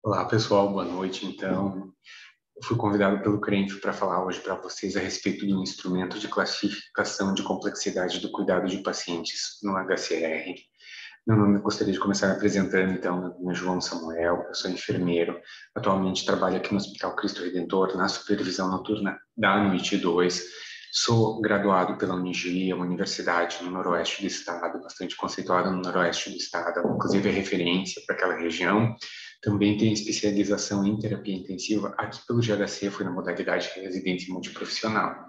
Olá, pessoal, boa noite. Então, eu fui convidado pelo Crente para falar hoje para vocês a respeito do instrumento de classificação de complexidade do cuidado de pacientes no HCR. Meu nome, eu gostaria de começar me apresentando, então, meu nome é João Samuel, eu sou enfermeiro, atualmente trabalho aqui no Hospital Cristo Redentor, na supervisão noturna da Noite 2. Sou graduado pela Unigia, uma universidade no noroeste do estado, bastante conceituada no noroeste do estado, inclusive é referência para aquela região. Também tenho especialização em terapia intensiva aqui pelo GHC, fui na modalidade residência multiprofissional.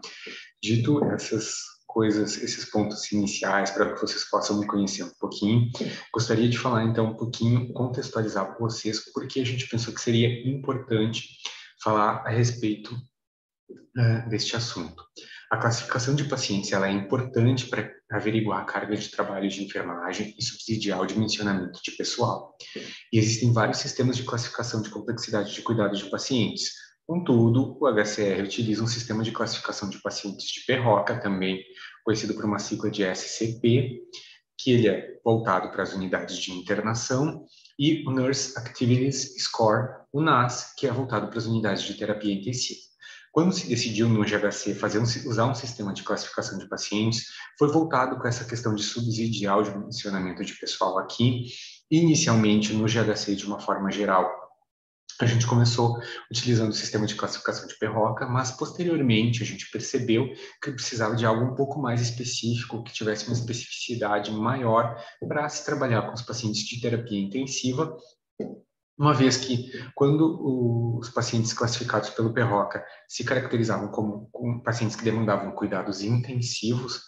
Dito essas coisas, esses pontos iniciais, para que vocês possam me conhecer um pouquinho, gostaria de falar então um pouquinho, contextualizar para vocês, porque a gente pensou que seria importante falar a respeito deste assunto. A classificação de pacientes ela é importante para averiguar a carga de trabalho de enfermagem e subsidiar o dimensionamento de pessoal. E existem vários sistemas de classificação de complexidade de cuidado de pacientes. Contudo, o HCR utiliza um sistema de classificação de pacientes de PERROCA, também conhecido por uma sigla de SCP, que ele é voltado para as unidades de internação, e o Nurse Activities Score, o NAS, que é voltado para as unidades de terapia intensiva. Quando se decidiu no GHC usar um sistema de classificação de pacientes, foi voltado com essa questão de subsidiar o dimensionamento de pessoal aqui, inicialmente no GHC de uma forma geral. A gente começou utilizando o sistema de classificação de PERROCA, mas posteriormente a gente percebeu que precisava de algo um pouco mais específico, que tivesse uma especificidade maior para se trabalhar com os pacientes de terapia intensiva, uma vez que, quando os pacientes classificados pelo PERROCA se caracterizavam como pacientes que demandavam cuidados intensivos,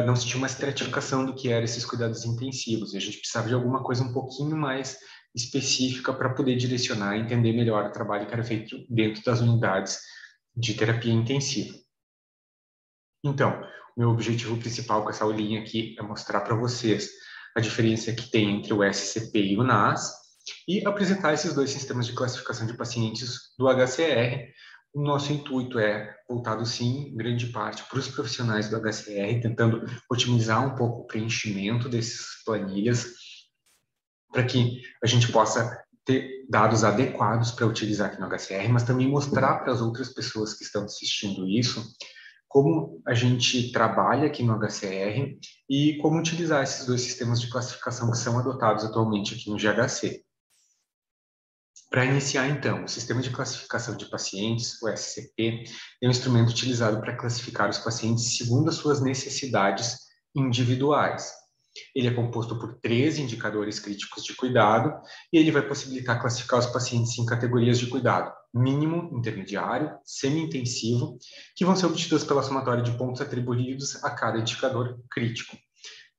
não se tinha uma estratificação do que eram esses cuidados intensivos, e a gente precisava de alguma coisa um pouquinho mais específica para poder direcionar e entender melhor o trabalho que era feito dentro das unidades de terapia intensiva. Então, o meu objetivo principal com essa aulinha aqui é mostrar para vocês a diferença que tem entre o SCP e o NAS, e apresentar esses dois sistemas de classificação de pacientes do HCR. O nosso intuito é voltado, sim, em grande parte, para os profissionais do HCR, tentando otimizar um pouco o preenchimento dessas planilhas, para que a gente possa ter dados adequados para utilizar aqui no HCR, mas também mostrar para as outras pessoas que estão assistindo isso como a gente trabalha aqui no HCR e como utilizar esses dois sistemas de classificação que são adotados atualmente aqui no GHC. Para iniciar, então, o sistema de classificação de pacientes, o SCP, é um instrumento utilizado para classificar os pacientes segundo as suas necessidades individuais. Ele é composto por 3 indicadores críticos de cuidado e ele vai possibilitar classificar os pacientes em categorias de cuidado mínimo, intermediário, semi-intensivo, que vão ser obtidas pela somatória de pontos atribuídos a cada indicador crítico.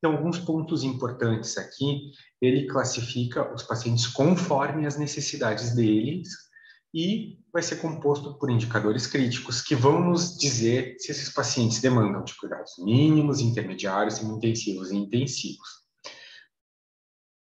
Então, alguns pontos importantes aqui, ele classifica os pacientes conforme as necessidades deles e vai ser composto por indicadores críticos que vão nos dizer se esses pacientes demandam de cuidados mínimos, intermediários, semi-intensivos e intensivos.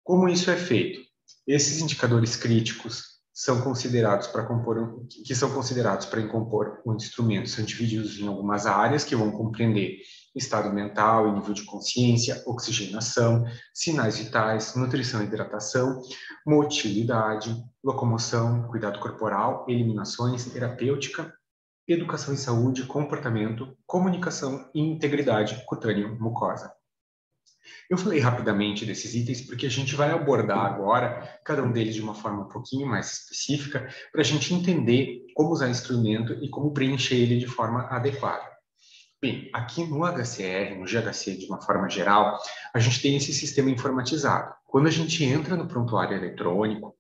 Como isso é feito? Esses indicadores críticos são considerados para compor, que são considerados para compor um instrumento, são divididos em algumas áreas que vão compreender estado mental e nível de consciência, oxigenação, sinais vitais, nutrição e hidratação, motilidade, locomoção, cuidado corporal, eliminações, terapêutica, educação e saúde, comportamento, comunicação e integridade cutâneo-mucosa. Eu falei rapidamente desses itens porque a gente vai abordar agora cada um deles de uma forma um pouquinho mais específica para a gente entender como usar o instrumento e como preencher ele de forma adequada. Bem, aqui no HCR, no GHC de uma forma geral, a gente tem esse sistema informatizado. Quando a gente entra no prontuário eletrônico,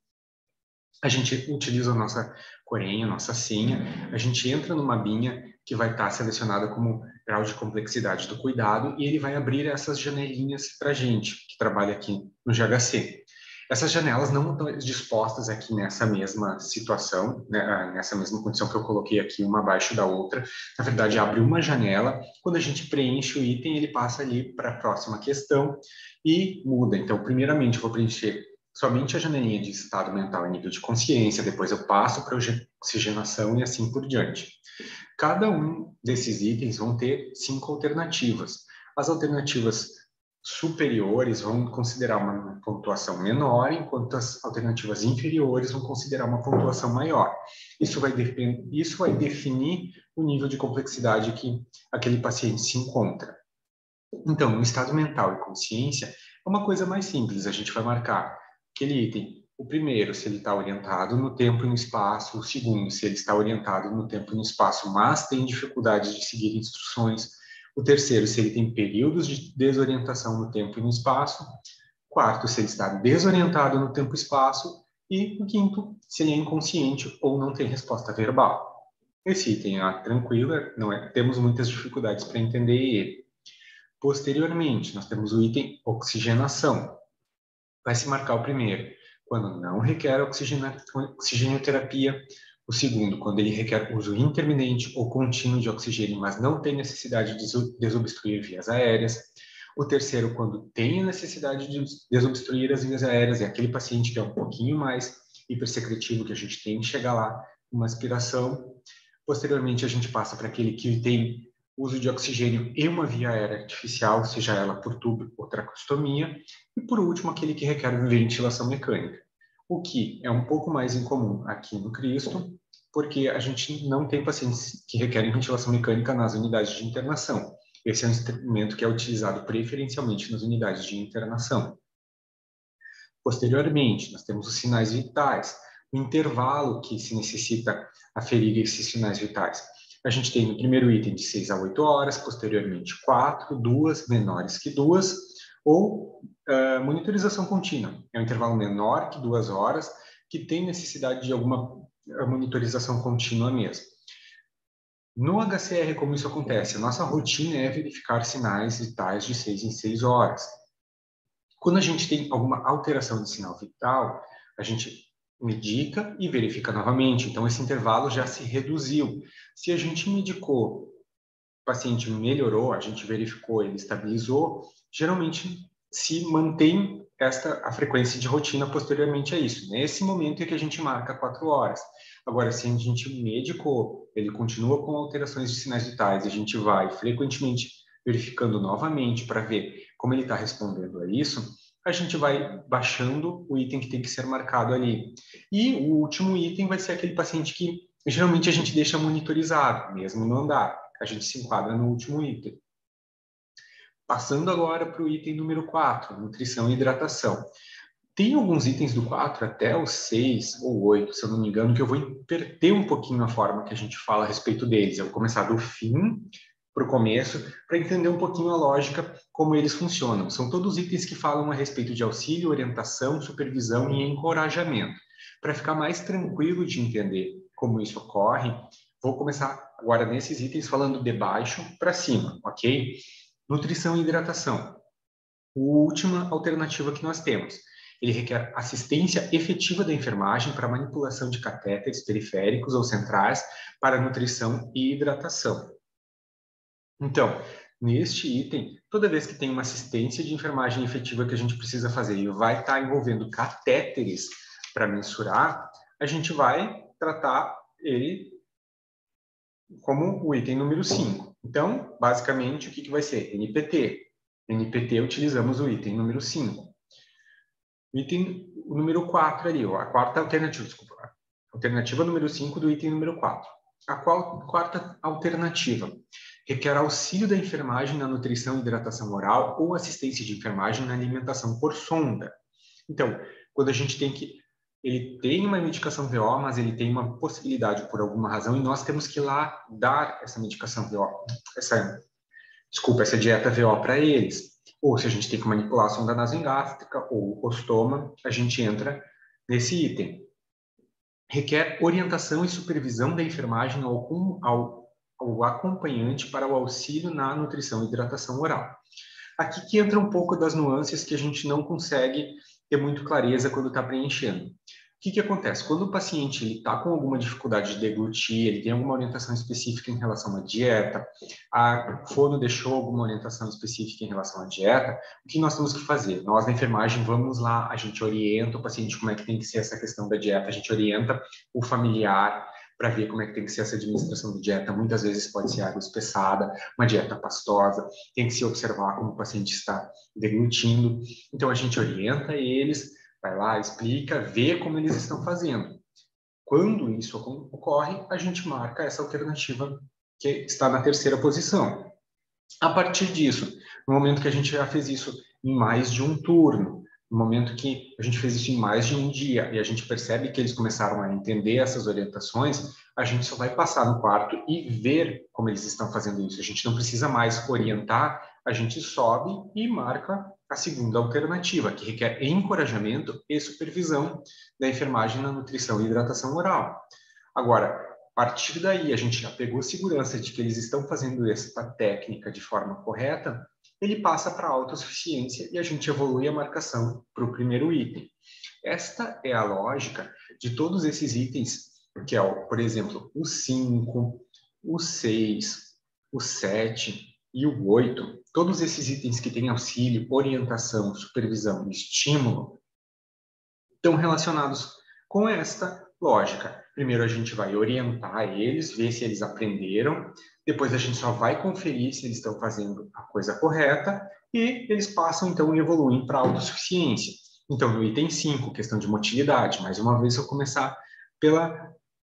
a gente utiliza a nossa coreia, a nossa senha, a gente entra numa abinha que vai estar selecionada como grau de complexidade do cuidado e ele vai abrir essas janelinhas para a gente, que trabalha aqui no GHC. Essas janelas não estão dispostas aqui nessa mesma situação, né, nessa mesma condição que eu coloquei aqui, uma abaixo da outra. Na verdade, abre uma janela, quando a gente preenche o item, ele passa ali para a próxima questão e muda. Então, primeiramente, eu vou preencher somente a janelinha de estado mental e nível de consciência, depois eu passo para oxigenação e assim por diante. Cada um desses itens vão ter 5 alternativas. As alternativas superiores vão considerar uma pontuação menor, enquanto as alternativas inferiores vão considerar uma pontuação maior. Isso vai definir o nível de complexidade que aquele paciente se encontra. Então, no estado mental e consciência, é uma coisa mais simples. A gente vai marcar aquele item. O primeiro, se ele está orientado no tempo e no espaço. O segundo, se ele está orientado no tempo e no espaço, mas tem dificuldade de seguir instruções. O terceiro, se ele tem períodos de desorientação no tempo e no espaço. Quarto, se ele está desorientado no tempo e espaço. E o quinto, se ele é inconsciente ou não tem resposta verbal. Esse item é tranquilo, temos muitas dificuldades para entender ele. Posteriormente, nós temos o item oxigenação. Vai se marcar o primeiro, quando não requer oxigenoterapia. O segundo, quando ele requer uso intermitente ou contínuo de oxigênio, mas não tem necessidade de desobstruir vias aéreas. O terceiro, quando tem a necessidade de desobstruir as vias aéreas, é aquele paciente que é um pouquinho mais hipersecretivo, que a gente tem que chegar lá, uma aspiração. Posteriormente, a gente passa para aquele que tem uso de oxigênio e uma via aérea artificial, seja ela por tubo ou tracostomia. E, por último, aquele que requer ventilação mecânica, o que é um pouco mais incomum aqui no Cristo, porque a gente não tem pacientes que requerem ventilação mecânica nas unidades de internação. Esse é um instrumento que é utilizado preferencialmente nas unidades de internação. Posteriormente, nós temos os sinais vitais, o intervalo que se necessita aferir esses sinais vitais. A gente tem no primeiro item de 6 a 8 horas, posteriormente 4, 2, menores que 2, ou monitorização contínua. É um intervalo menor que 2 horas, que tem necessidade de alguma monitorização contínua mesmo. No HCR, como isso acontece? A nossa rotina é verificar sinais vitais de 6 em 6 horas. Quando a gente tem alguma alteração de sinal vital, a gente medica e verifica novamente. Então, esse intervalo já se reduziu. Se a gente medicou, o paciente melhorou, a gente verificou, ele estabilizou, geralmente se mantém a frequência de rotina posteriormente a isso. Nesse momento é que a gente marca 4 horas. Agora, se a gente medicou, ele continua com alterações de sinais vitais, a gente vai frequentemente verificando novamente para ver como ele está respondendo a isso, a gente vai baixando o item que tem que ser marcado ali. E o último item vai ser aquele paciente que geralmente a gente deixa monitorizado, mesmo no andar. A gente se enquadra no último item. Passando agora para o item número 4, nutrição e hidratação. Tem alguns itens do 4 até o 6 ou 8, se eu não me engano, que eu vou inverter um pouquinho a forma que a gente fala a respeito deles. Eu vou começar do fim para o começo, para entender um pouquinho a lógica, como eles funcionam. São todos itens que falam a respeito de auxílio, orientação, supervisão e encorajamento. Para ficar mais tranquilo de entender como isso ocorre, vou começar agora nesses itens falando de baixo para cima, ok? Nutrição e hidratação. A última alternativa que nós temos. Ele requer assistência efetiva da enfermagem para manipulação de catéteres periféricos ou centrais para nutrição e hidratação. Então, neste item, toda vez que tem uma assistência de enfermagem efetiva que a gente precisa fazer e vai estar envolvendo catéteres para mensurar, a gente vai tratar ele como o item número 5. Então, basicamente, o que vai ser? NPT. NPT, utilizamos o item número 5. O item número 4 ali, a quarta alternativa, desculpa. Alternativa número 5 do item número 4. A quarta alternativa requer auxílio da enfermagem na nutrição e hidratação oral ou assistência de enfermagem na alimentação por sonda. Então, quando a gente tem que... Ele tem uma medicação VO, mas ele tem uma possibilidade por alguma razão e nós temos que ir lá dar essa medicação VO, essa dieta VO para eles. Ou se a gente tem que manipular a sonda nasogástrica ou o ostoma, a gente entra nesse item. Requer orientação e supervisão da enfermagem ao acompanhante para o auxílio na nutrição e hidratação oral. Aqui que entra um pouco das nuances que a gente não consegue ter muito clareza quando está preenchendo. O que acontece? Quando o paciente está com alguma dificuldade de deglutir, ele tem alguma orientação específica em relação à dieta, a fono deixou alguma orientação específica em relação à dieta, o que nós temos que fazer? Nós, na enfermagem, vamos lá, a gente orienta o paciente como é que tem que ser essa questão da dieta, a gente orienta o familiar para ver como é que tem que ser essa administração de dieta. Muitas vezes pode ser água espessada, uma dieta pastosa, tem que se observar como o paciente está deglutindo. Então, a gente orienta eles, vai lá, explica, vê como eles estão fazendo. Quando isso ocorre, a gente marca essa alternativa que está na terceira posição. A partir disso, no momento que a gente já fez isso em mais de um turno, no momento que a gente fez isso em mais de um dia e a gente percebe que eles começaram a entender essas orientações, a gente só vai passar no quarto e ver como eles estão fazendo isso. A gente não precisa mais orientar, a gente sobe e marca a segunda alternativa, que requer encorajamento e supervisão da enfermagem na nutrição e hidratação oral. Agora, a partir daí, a gente já pegou segurança de que eles estão fazendo essa técnica de forma correta, ele passa para a autossuficiência e a gente evolui a marcação para o primeiro item. Esta é a lógica de todos esses itens, que é, por exemplo, o 5, o 6, o 7 e o 8. Todos esses itens que têm auxílio, orientação, supervisão e estímulo estão relacionados com esta lógica. Primeiro a gente vai orientar eles, ver se eles aprenderam, depois a gente só vai conferir se eles estão fazendo a coisa correta e eles passam então e evoluem para a autossuficiência. Então, no item 5, questão de motilidade, mais uma vez eu começar pela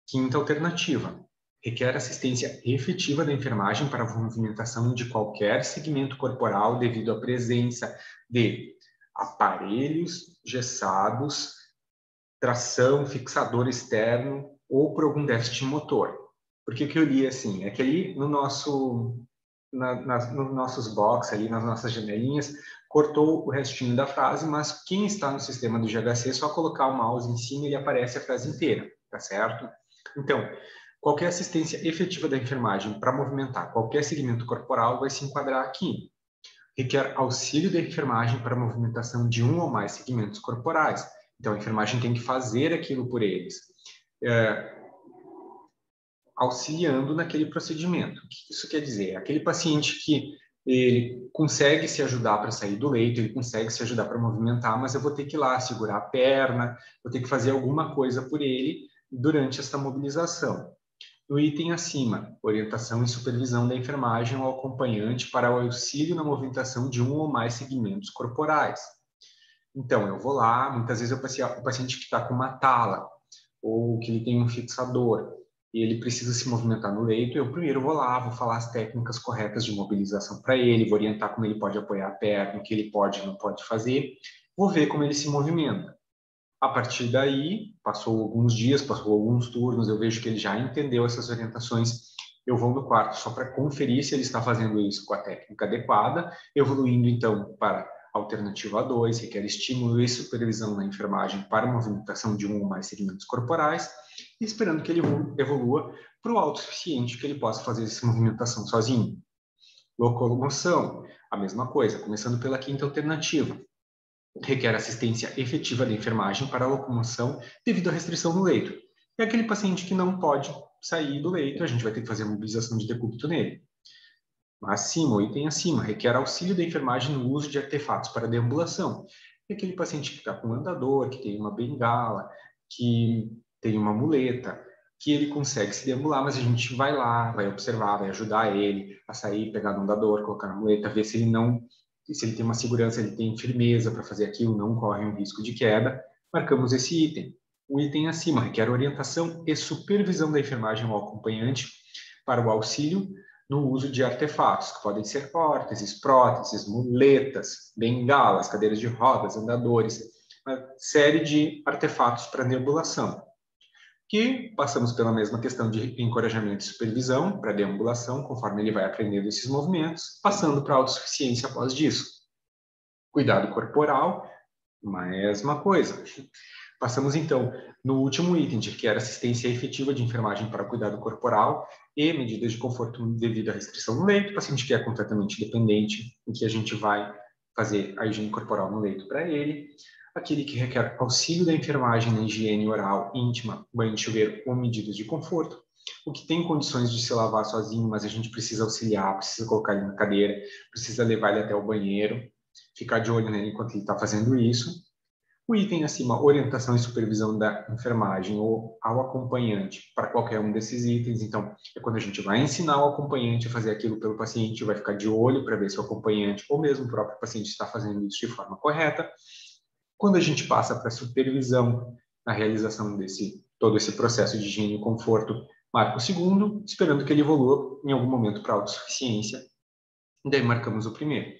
quinta alternativa. Requer assistência efetiva da enfermagem para a movimentação de qualquer segmento corporal devido à presença de aparelhos gessados, tração, fixador externo ou por algum déficit motor. Por que eu li assim? É que ali no nos nossos box, ali nas nossas janelinhas, cortou o restinho da frase, mas quem está no sistema do GHC, é só colocar o mouse em cima e ele aparece a frase inteira, tá certo? Então, qualquer assistência efetiva da enfermagem para movimentar qualquer segmento corporal vai se enquadrar aqui. Requer auxílio da enfermagem para a movimentação de um ou mais segmentos corporais. Então, a enfermagem tem que fazer aquilo por eles, auxiliando naquele procedimento. O que isso quer dizer? Aquele paciente que ele consegue se ajudar para sair do leito, ele consegue se ajudar para movimentar, mas eu vou ter que ir lá segurar a perna, vou ter que fazer alguma coisa por ele durante essa mobilização. No item acima, orientação e supervisão da enfermagem ao acompanhante para o auxílio na movimentação de um ou mais segmentos corporais. Então, eu vou lá, muitas vezes o paciente que está com uma tala ou que ele tem um fixador e ele precisa se movimentar no leito, eu primeiro vou lá, vou falar as técnicas corretas de mobilização para ele, vou orientar como ele pode apoiar a perna, o que ele pode e não pode fazer, vou ver como ele se movimenta. A partir daí, passou alguns dias, passou alguns turnos, eu vejo que ele já entendeu essas orientações, eu vou no quarto só para conferir se ele está fazendo isso com a técnica adequada, evoluindo então para alternativa 2, requer estímulo e supervisão na enfermagem para a movimentação de um ou mais segmentos corporais, e esperando que ele evolua para o autossuficiente, que ele possa fazer essa movimentação sozinho. Locomoção, a mesma coisa, começando pela quinta alternativa. Requer assistência efetiva da enfermagem para a locomoção devido à restrição no leito. É aquele paciente que não pode sair do leito, a gente vai ter que fazer a mobilização de decúbito nele. Acima, o item acima, requer auxílio da enfermagem no uso de artefatos para deambulação. É aquele paciente que está com um andador, que tem uma bengala, que tem uma muleta, que ele consegue se deambular, mas a gente vai lá, vai observar, vai ajudar ele a sair, pegar no andador, colocar na muleta, ver se ele tem uma segurança, ele tem firmeza para fazer aquilo, não corre um risco de queda. Marcamos esse item. O item acima requer orientação e supervisão da enfermagem ao acompanhante para o auxílio no uso de artefatos, que podem ser órteses, próteses, muletas, bengalas, cadeiras de rodas, andadores, uma série de artefatos para deambulação. Que passamos pela mesma questão de encorajamento e supervisão para deambulação, conforme ele vai aprendendo esses movimentos, passando para a autossuficiência após disso. Cuidado corporal, mesma coisa. Passamos, então, no último item, que era assistência efetiva de enfermagem para cuidado corporal e medidas de conforto devido à restrição no leito, paciente que é completamente dependente, em que a gente vai fazer a higiene corporal no leito para ele, aquele que requer auxílio da enfermagem na higiene oral, íntima, banho de chuveiro ou medidas de conforto, o que tem condições de se lavar sozinho, mas a gente precisa auxiliar, precisa colocar ele na cadeira, precisa levar ele até o banheiro, ficar de olho nele enquanto ele está fazendo isso. O item acima, orientação e supervisão da enfermagem ou ao acompanhante para qualquer um desses itens. Então, é quando a gente vai ensinar o acompanhante a fazer aquilo pelo paciente, vai ficar de olho para ver se o acompanhante ou mesmo o próprio paciente está fazendo isso de forma correta. Quando a gente passa para a supervisão na realização todo esse processo de higiene e conforto, marca o segundo, esperando que ele evolua em algum momento para a autossuficiência. E daí marcamos o primeiro.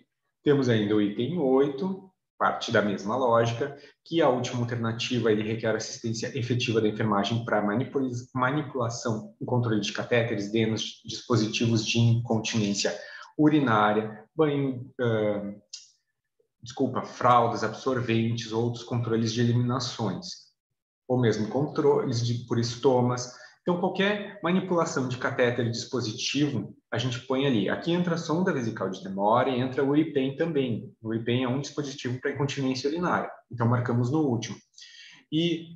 Temos ainda o item 8, parte da mesma lógica, que a última alternativa ele requer assistência efetiva da enfermagem para manipulação e controle de catéteres, denos, dispositivos de incontinência urinária, fraldas, absorventes, outros controles de eliminações, ou mesmo controles por estomas. Então, qualquer manipulação de catéter e dispositivo, a gente põe ali. Aqui entra a sonda vesical de Demore e entra o UriPen também. O UriPen é um dispositivo para incontinência urinária. Então, marcamos no último. E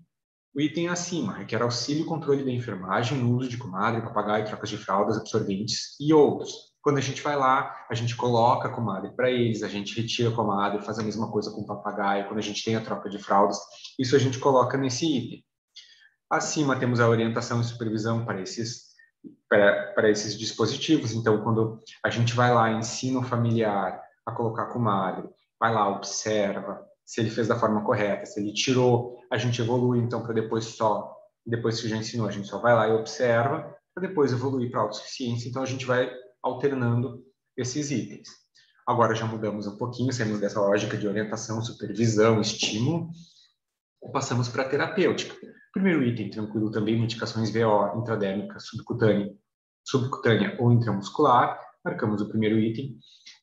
o item acima requer auxílio e controle da enfermagem no uso de comadre, papagaio, trocas de fraldas, absorventes e outros. Quando a gente vai lá, a gente coloca a comadre para eles, a gente retira a comadre, faz a mesma coisa com o papagaio. Quando a gente tem a troca de fraldas, isso a gente coloca nesse item. Acima temos a orientação e supervisão para esses dispositivos. Então, quando a gente vai lá, ensina o familiar a colocar a comadre, vai lá, observa se ele fez da forma correta, se ele tirou, a gente evolui, então, para depois que já ensinou, a gente só vai lá e observa, para depois evoluir para a autossuficiência. Então, a gente vai alternando esses itens. Agora já mudamos um pouquinho, saímos dessa lógica de orientação, supervisão, estímulo, e passamos para a terapêutica. Primeiro item, tranquilo também, medicações VO, intradérmica, subcutânea ou intramuscular. Marcamos o primeiro item.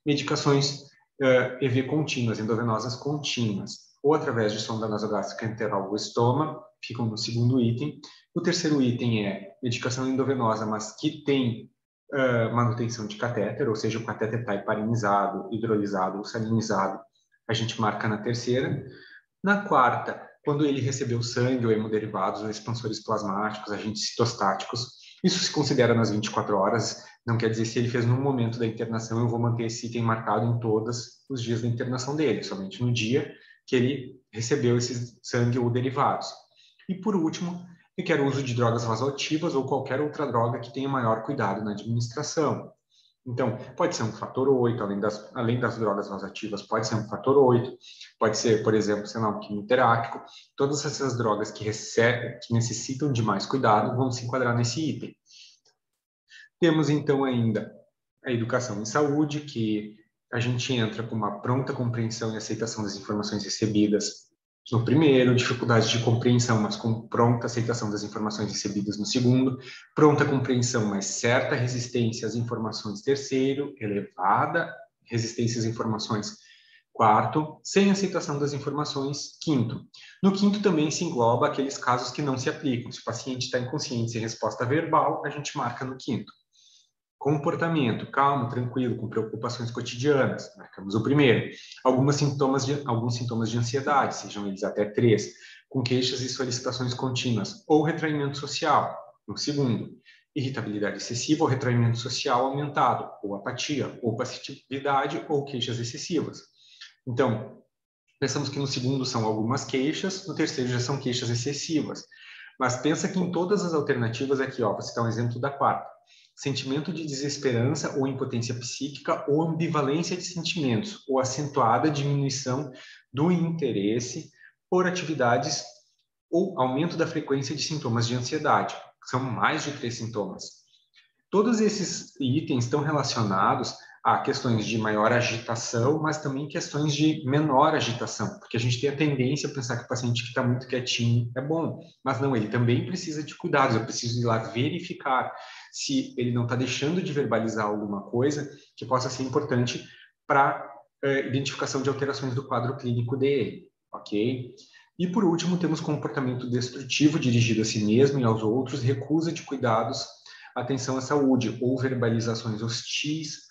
Medicações EV contínuas, endovenosas contínuas, ou através de sonda nasogástrica enteral ou estoma, ficam no segundo item. O terceiro item é medicação endovenosa, mas que tem manutenção de catéter, ou seja, o catéter está heparinizado, hidrolisado ou salinizado, a gente marca na terceira. Na quarta, quando ele recebeu sangue ou hemoderivados ou expansores plasmáticos, agentes citostáticos, isso se considera nas 24 horas, não quer dizer se ele fez no momento da internação, eu vou manter esse item marcado em todos os dias da internação dele, somente no dia que ele recebeu esse sangue ou derivados. E por último, requer o uso de drogas vasoativas ou qualquer outra droga que tenha maior cuidado na administração. Então, pode ser um fator 8, além das drogas vasoativas, pode ser um fator 8, pode ser, por exemplo, sei lá, um quimioterápico. Todas essas drogas que necessitam de mais cuidado vão se enquadrar nesse item. Temos, então, ainda a educação em saúde, que a gente entra com uma pronta compreensão e aceitação das informações recebidas no primeiro, dificuldade de compreensão, mas com pronta aceitação das informações recebidas no segundo, pronta compreensão, mas certa resistência às informações terceiro, elevada resistência às informações quarto, sem aceitação das informações quinto. No quinto também se engloba aqueles casos que não se aplicam. Se o paciente está inconsciente sem resposta verbal, a gente marca no quinto. Comportamento, calmo, tranquilo, com preocupações cotidianas, marcamos o primeiro. Alguns sintomas de ansiedade, sejam eles até 3, com queixas e solicitações contínuas, ou retraimento social, no segundo. Irritabilidade excessiva ou retraimento social aumentado, ou apatia, ou passividade, ou queixas excessivas. Então, pensamos que no segundo são algumas queixas, no terceiro já são queixas excessivas. Mas pensa que em todas as alternativas aqui, ó, vou citar um exemplo da quarta. Sentimento de desesperança ou impotência psíquica ou ambivalência de sentimentos ou acentuada diminuição do interesse por atividades ou aumento da frequência de sintomas de ansiedade. São mais de 3 sintomas. Todos esses itens estão relacionados a questões de maior agitação, mas também questões de menor agitação, porque a gente tem a tendência a pensar que o paciente que está muito quietinho é bom, mas não, ele também precisa de cuidados, eu preciso ir lá verificar se ele não está deixando de verbalizar alguma coisa que possa ser importante para identificação de alterações do quadro clínico dele, ok? E por último, temos comportamento destrutivo dirigido a si mesmo e aos outros, recusa de cuidados, atenção à saúde, ou verbalizações hostis,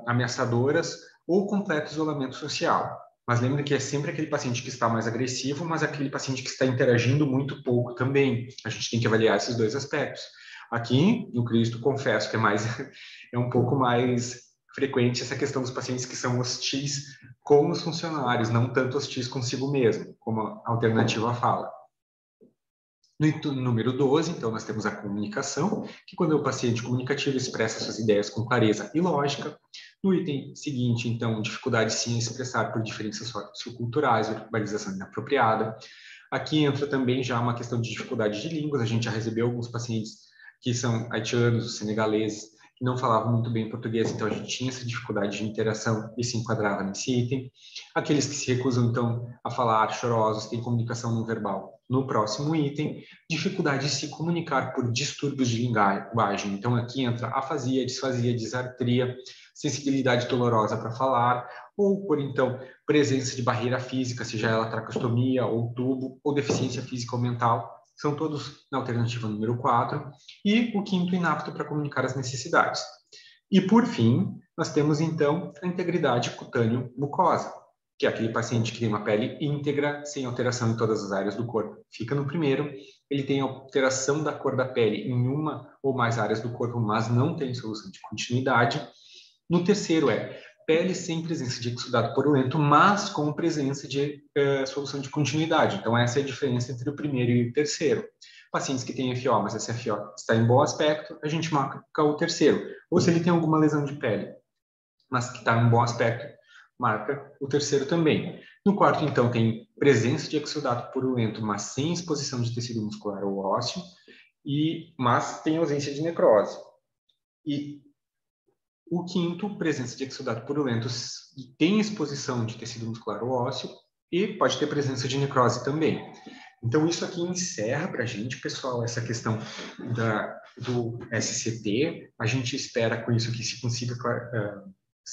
ameaçadoras ou completo isolamento social. Mas lembra que é sempre aquele paciente que está mais agressivo, mas aquele paciente que está interagindo muito pouco também. A gente tem que avaliar esses dois aspectos. Aqui, no Cristo, confesso que é um pouco mais frequente essa questão dos pacientes que são hostis com os funcionários, não tanto hostis consigo mesmo, como a alternativa fala. No número 12, então, nós temos a comunicação, que quando é o paciente comunicativo expressa suas ideias com clareza e lógica. No item seguinte, então, dificuldade sim em expressar por diferenças socioculturais, verbalização inapropriada. Aqui entra também já uma questão de dificuldade de línguas. A gente já recebeu alguns pacientes que são haitianos, senegaleses, que não falavam muito bem português, então a gente tinha essa dificuldade de interação e se enquadrava nesse item. Aqueles que se recusam, então, a falar, chorosos, têm comunicação não verbal. No próximo item, dificuldade de se comunicar por distúrbios de linguagem. Então, aqui entra afasia, disfasia, disartria, sensibilidade dolorosa para falar, ou por, então, presença de barreira física, seja ela tracostomia ou tubo, ou deficiência física ou mental. São todos na alternativa número 4. E o quinto, inapto para comunicar as necessidades. E, por fim, nós temos, então, a integridade cutâneo-mucosa, que é aquele paciente que tem uma pele íntegra, sem alteração em todas as áreas do corpo. Fica no primeiro. Ele tem alteração da cor da pele em uma ou mais áreas do corpo, mas não tem solução de continuidade. No terceiro pele sem presença de exudato purulento, mas com presença de solução de continuidade. Então, essa é a diferença entre o primeiro e o terceiro. Pacientes que têm FO, mas esse FO está em bom aspecto, a gente marca o terceiro. Ou se ele tem alguma lesão de pele, mas que está em bom aspecto, marca o terceiro também. No quarto, então, tem presença de exudato purulento, mas sem exposição de tecido muscular ou ósseo, mas tem ausência de necrose. E o quinto, presença de exudato purulento, tem exposição de tecido muscular ou ósseo e pode ter presença de necrose também. Então, isso aqui encerra para a gente, pessoal, essa questão do SCT. A gente espera com isso que se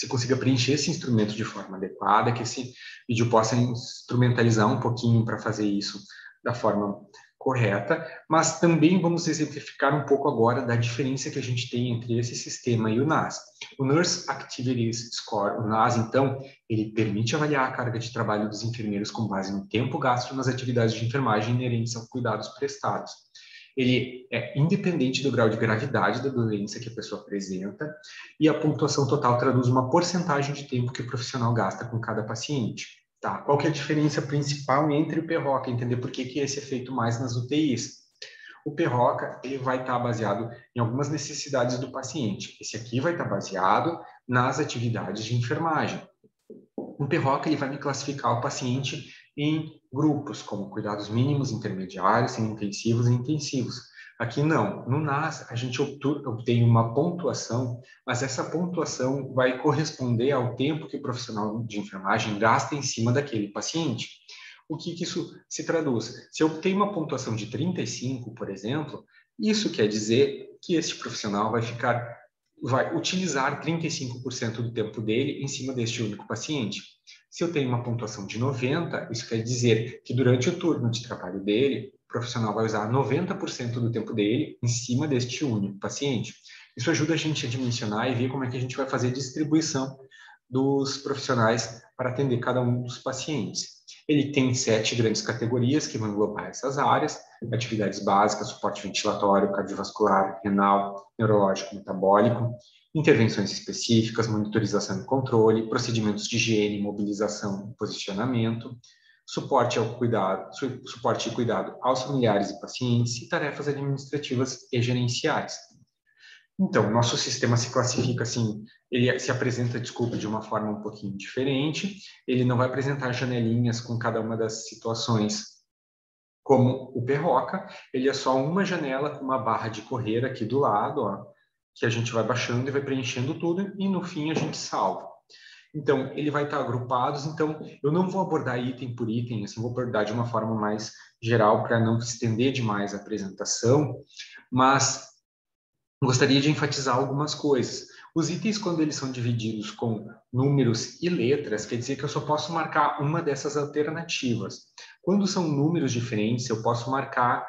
consiga preencher esse instrumento de forma adequada, que esse vídeo possa instrumentalizar um pouquinho para fazer isso da forma correta, mas também vamos exemplificar um pouco agora da diferença que a gente tem entre esse sistema e o NAS. O Nurse Activities Score, o NAS, então, ele permite avaliar a carga de trabalho dos enfermeiros com base no tempo gasto nas atividades de enfermagem inerentes aos cuidados prestados. Ele é independente do grau de gravidade da doença que a pessoa apresenta e a pontuação total traduz uma porcentagem de tempo que o profissional gasta com cada paciente. Tá? Qual que é a diferença principal entre o PROCA? Entender por que esse é feito mais nas UTIs. O PROCA ele vai estar baseado em algumas necessidades do paciente. Esse aqui vai estar baseado nas atividades de enfermagem. O PROCA ele vai me classificar o paciente em grupos, como cuidados mínimos, intermediários, semi-intensivos e intensivos. Aqui não. No NAS, a gente obtém uma pontuação, mas essa pontuação vai corresponder ao tempo que o profissional de enfermagem gasta em cima daquele paciente. O que isso se traduz? Se eu tenho uma pontuação de 35, por exemplo, isso quer dizer que esse profissional vai utilizar 35% do tempo dele em cima deste único paciente. Se eu tenho uma pontuação de 90, isso quer dizer que durante o turno de trabalho dele, o profissional vai usar 90% do tempo dele em cima deste único paciente. Isso ajuda a gente a dimensionar e ver como é que a gente vai fazer a distribuição dos profissionais para atender cada um dos pacientes. Ele tem 7 grandes categorias que vão englobar essas áreas: atividades básicas, suporte ventilatório, cardiovascular, renal, neurológico, metabólico, intervenções específicas, monitorização e controle, procedimentos de higiene, mobilização e posicionamento, suporte e cuidado aos familiares e pacientes e tarefas administrativas e gerenciais. Então, nosso sistema se classifica assim, ele se apresenta, de uma forma um pouquinho diferente, ele não vai apresentar janelinhas com cada uma das situações como o PROCA, ele é só uma janela com uma barra de correr aqui do lado, ó, que a gente vai baixando e vai preenchendo tudo, e no fim a gente salva. Então, ele vai estar agrupados, então eu não vou abordar item por item, assim, vou abordar de uma forma mais geral para não estender demais a apresentação, mas gostaria de enfatizar algumas coisas. Os itens, quando eles são divididos com números e letras, quer dizer que eu só posso marcar uma dessas alternativas. Quando são números diferentes, eu posso marcar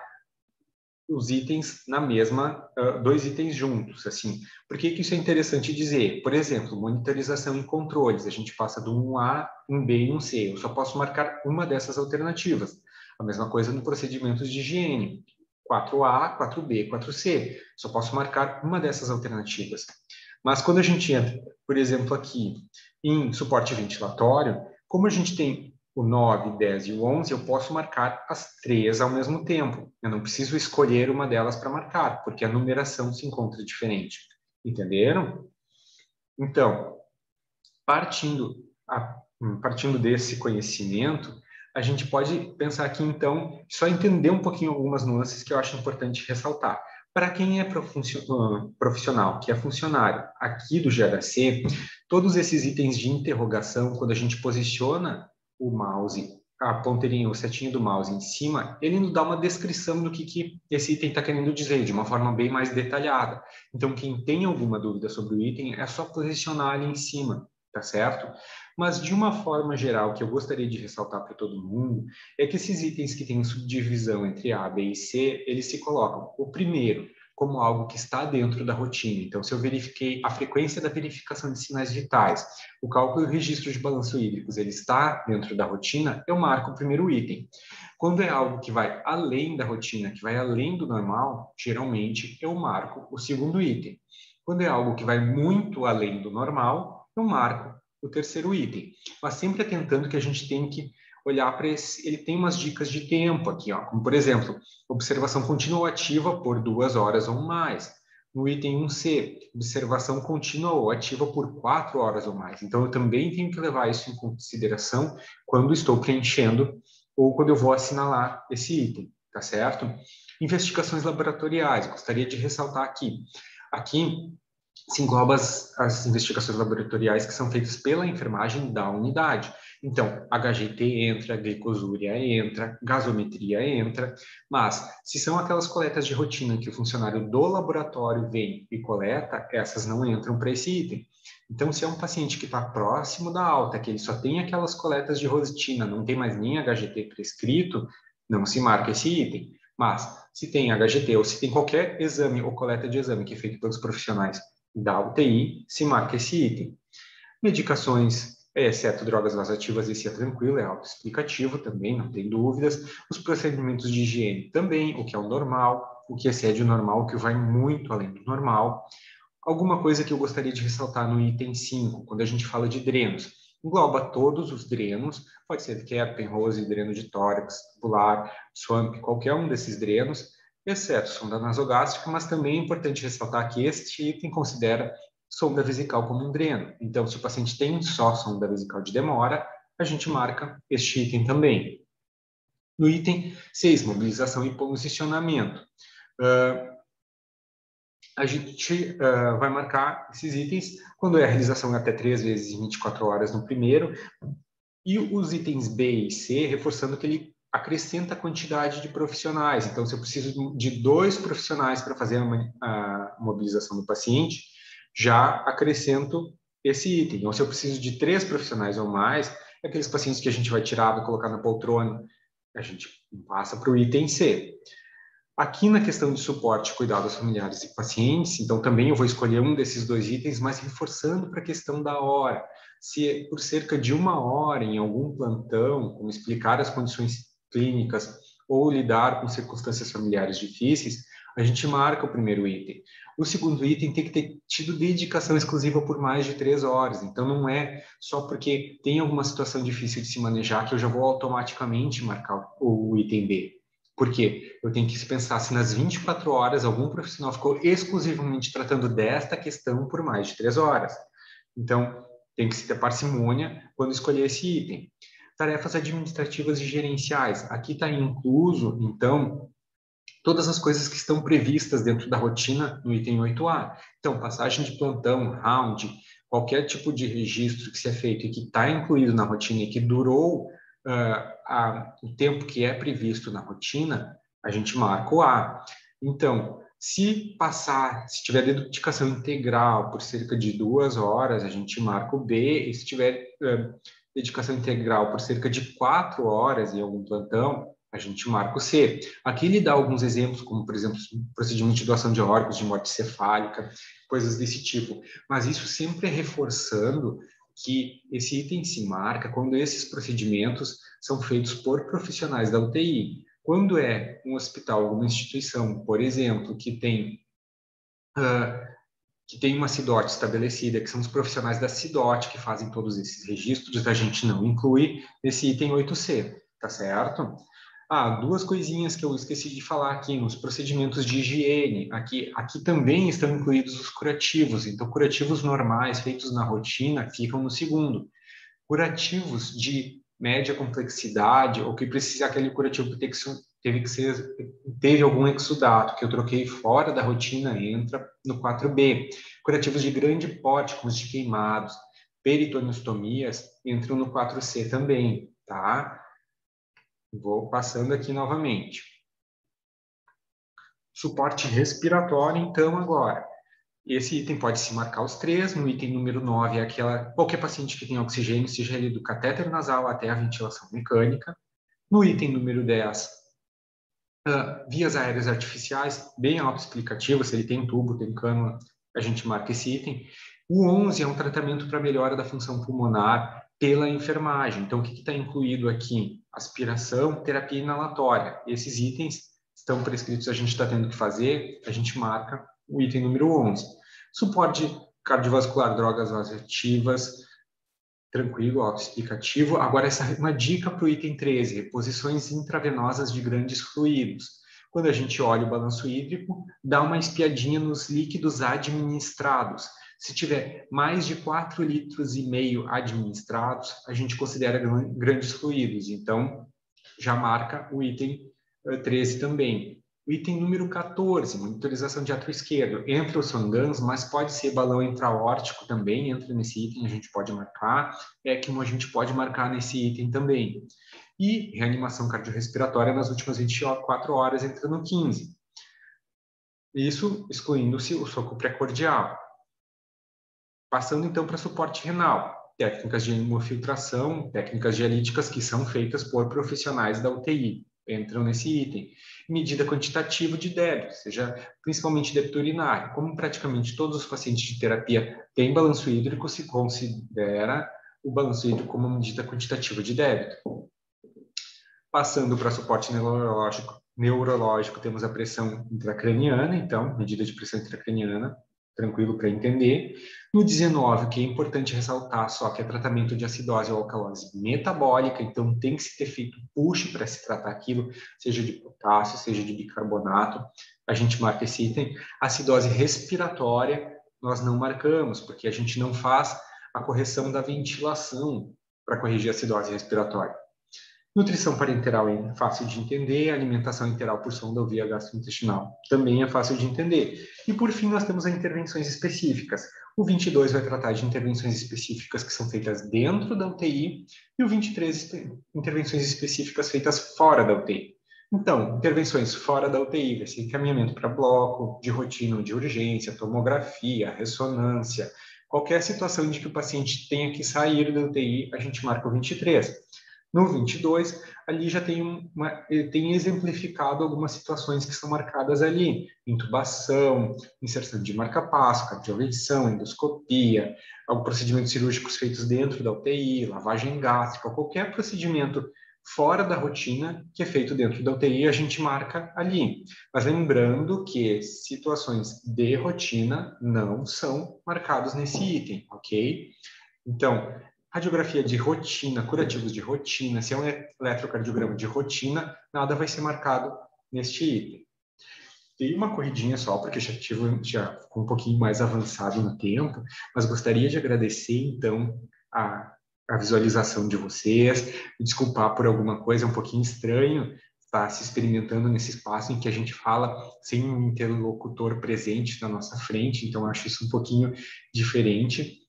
os itens na mesma, 2 itens juntos, assim. Por que isso é interessante dizer? Por exemplo, monitorização e controles, a gente passa do 1A, 1B e 1C. Eu só posso marcar uma dessas alternativas. A mesma coisa no procedimentos de higiene. 4A, 4B, 4C. Só posso marcar uma dessas alternativas. Mas quando a gente entra, por exemplo, aqui em suporte ventilatório, como a gente tem o 9, 10 e o 11, eu posso marcar as 3 ao mesmo tempo. Eu não preciso escolher uma delas para marcar, porque a numeração se encontra diferente. Entenderam? Então, partindo, partindo desse conhecimento, a gente pode pensar aqui, então, só entender um pouquinho algumas nuances que eu acho importante ressaltar. Para quem é profissional, que é funcionário aqui do GHC, todos esses itens de interrogação, quando a gente posiciona o mouse, a ponteirinha, o setinho do mouse em cima, ele nos dá uma descrição do que esse item está querendo dizer, de uma forma bem mais detalhada. Então, quem tem alguma dúvida sobre o item, é só posicionar ali em cima, tá certo? Mas, de uma forma geral, que eu gostaria de ressaltar para todo mundo, é que esses itens que têm subdivisão entre A, B e C, eles se colocam, o primeiro, como algo que está dentro da rotina. Então, se eu verifiquei a frequência da verificação de sinais vitais, o cálculo e o registro de balanço hídricos, ele está dentro da rotina, eu marco o primeiro item. Quando é algo que vai além da rotina, que vai além do normal, geralmente eu marco o segundo item. Quando é algo que vai muito além do normal, eu marco o terceiro item. Mas sempre atentando que a gente tem que olhar para esse. Ele tem umas dicas de tempo aqui, ó, como por exemplo, observação contínua ativa por 2 horas ou mais. No item 1C, observação contínua ou ativa por 4 horas ou mais. Então, eu também tenho que levar isso em consideração quando estou preenchendo ou quando eu vou assinalar esse item, tá certo? Investigações laboratoriais, gostaria de ressaltar aqui. Aqui se engloba as investigações laboratoriais que são feitas pela enfermagem da unidade. Então, HGT entra, glicosúria entra, gasometria entra, mas se são aquelas coletas de rotina que o funcionário do laboratório vem e coleta, essas não entram para esse item. Então, se é um paciente que está próximo da alta, que ele só tem aquelas coletas de rotina, não tem mais nem HGT prescrito, não se marca esse item. Mas, se tem HGT ou se tem qualquer exame ou coleta de exame que é feito pelos profissionais da UTI, se marca esse item. Medicações, exceto drogas vasoativas, esse é tranquilo, é autoexplicativo também, não tem dúvidas. Os procedimentos de higiene também, o que é o normal, o que excede o normal, o que vai muito além do normal. Alguma coisa que eu gostaria de ressaltar no item 5, quando a gente fala de drenos. Engloba todos os drenos, pode ser Keppen, Rose, dreno de tórax, tubular, SWAMP, qualquer um desses drenos, exceto sonda nasogástrica, mas também é importante ressaltar que este item considera sonda vesical como um dreno. Então, se o paciente tem só sonda vesical de demora, a gente marca este item também. No item 6, mobilização e posicionamento. A gente vai marcar esses itens quando é a realização até 3 vezes em 24 horas no primeiro, e os itens B e C, reforçando que ele acrescenta a quantidade de profissionais. Então, se eu preciso de 2 profissionais para fazer a mobilização do paciente, já acrescento esse item. Ou se eu preciso de 3 profissionais ou mais, aqueles pacientes que a gente vai tirar, vai colocar na poltrona, a gente passa para o item C. Aqui na questão de suporte e cuidado aos familiares e pacientes, então também eu vou escolher um desses 2 itens, mas reforçando para a questão da hora. Se por cerca de 1 hora em algum plantão, como explicar as condições clínicas ou lidar com circunstâncias familiares difíceis, a gente marca o primeiro item. O segundo item tem que ter tido dedicação exclusiva por mais de 3 horas. Então não é só porque tem alguma situação difícil de se manejar que eu já vou automaticamente marcar o item B. Porque eu tenho que pensar se nas 24 horas algum profissional ficou exclusivamente tratando desta questão por mais de 3 horas. Então, tem que se ter parcimônia quando escolher esse item. Tarefas administrativas e gerenciais. Aqui está incluso, então, todas as coisas que estão previstas dentro da rotina no item 8A. Então, passagem de plantão, round, qualquer tipo de registro que seja feito e que está incluído na rotina e que durou o tempo que é previsto na rotina, a gente marca o A. Então, se tiver dedicação integral por cerca de 2 horas, a gente marca o B, e se tiver dedicação integral por cerca de 4 horas em algum plantão, a gente marca o C. Aqui ele dá alguns exemplos, como, por exemplo, procedimento de doação de órgãos, de morte cefálica, coisas desse tipo. Mas isso sempre é reforçando que esse item se marca quando esses procedimentos são feitos por profissionais da UTI. Quando é um hospital, alguma instituição, por exemplo, que tem que tem uma CIDOT estabelecida, que são os profissionais da CIDOT que fazem todos esses registros, a gente não inclui nesse item 8C, tá certo? Duas coisinhas que eu esqueci de falar aqui, nos procedimentos de higiene, aqui também estão incluídos os curativos, então curativos normais feitos na rotina ficam no segundo. Curativos de média complexidade, ou que precisa aquele curativo que teve algum exudato, que eu troquei fora da rotina, entra no 4B. Curativos de grande porte, como os de queimados, peritonistomias, entram no 4C também, tá? Vou passando aqui novamente. Suporte respiratório, então, agora. Esse item pode se marcar os três. No item número 9 é qualquer paciente que tem oxigênio, seja ele do catéter nasal até a ventilação mecânica. No item número 10, vias aéreas artificiais, bem autoexplicativo, se ele tem tubo, tem cânula, a gente marca esse item. O 11 é um tratamento para melhora da função pulmonar pela enfermagem. Então, o que está incluído aqui? Aspiração, terapia inalatória. Esses itens estão prescritos, a gente está tendo que fazer, a gente marca o item número 11. Suporte cardiovascular, drogas vasoativas, tranquilo, autoexplicativo. Agora, uma dica para o item 13, reposições intravenosas de grandes fluidos. Quando a gente olha o balanço hídrico, dá uma espiadinha nos líquidos administrados. Se tiver mais de 4,5 litros administrados, a gente considera grandes fluidos. Então, já marca o item 13 também. O item número 14, monitorização de ato esquerdo. Entra o Swan-Ganz, mas pode ser balão intraórtico também, entra nesse item, a gente pode marcar. ECMO a gente pode marcar nesse item também. E reanimação cardiorrespiratória nas últimas 24 horas, entra no 15. Isso excluindo-se o soco pré-cordial. Passando então para suporte renal. Técnicas de hemofiltração, técnicas dialíticas que são feitas por profissionais da UTI. Entram nesse item. Medida quantitativa de débito, seja principalmente débito urinário. Como praticamente todos os pacientes de terapia têm balanço hídrico, se considera o balanço hídrico como uma medida quantitativa de débito. Passando para suporte neurológico, temos a pressão intracraniana, então, medida de pressão intracraniana, tranquilo para entender. No 19, que é importante ressaltar só que é tratamento de acidose ou alcalose metabólica, então tem que se ter feito push para se tratar aquilo, seja de potássio, seja de bicarbonato, a gente marca esse item. Acidose respiratória, nós não marcamos, porque a gente não faz a correção da ventilação para corrigir a acidose respiratória. Nutrição parenteral é fácil de entender, alimentação enteral por sonda ou via gastrointestinal também é fácil de entender. E por fim, nós temos as intervenções específicas. O 22 vai tratar de intervenções específicas que são feitas dentro da UTI e o 23, intervenções específicas feitas fora da UTI. Então, intervenções fora da UTI vai ser encaminhamento para bloco, de rotina ou de urgência, tomografia, ressonância, qualquer situação de que o paciente tenha que sair da UTI, a gente marca o 23. No 22, ali já tem exemplificado algumas situações que são marcadas ali. Intubação, inserção de marca-passo, cardioversão, endoscopia, procedimentos cirúrgicos feitos dentro da UTI, lavagem gástrica, qualquer procedimento fora da rotina que é feito dentro da UTI, a gente marca ali. Mas lembrando que situações de rotina não são marcadas nesse item, ok? Então, radiografia de rotina, curativos de rotina, se é um eletrocardiograma de rotina, nada vai ser marcado neste item. Dei uma corridinha só, porque já ficou um pouquinho mais avançado no tempo, mas gostaria de agradecer, então, a visualização de vocês, desculpar por alguma coisa um pouquinho estranho, estar se experimentando nesse espaço em que a gente fala sem um interlocutor presente na nossa frente, então acho isso um pouquinho diferente.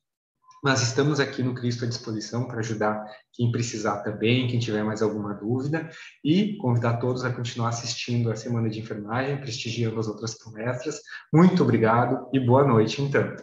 Nós estamos aqui no Cristo à disposição para ajudar quem precisar também, quem tiver mais alguma dúvida, e convidar todos a continuar assistindo a Semana de Enfermagem, prestigiando as outras palestras. Muito obrigado e boa noite, então.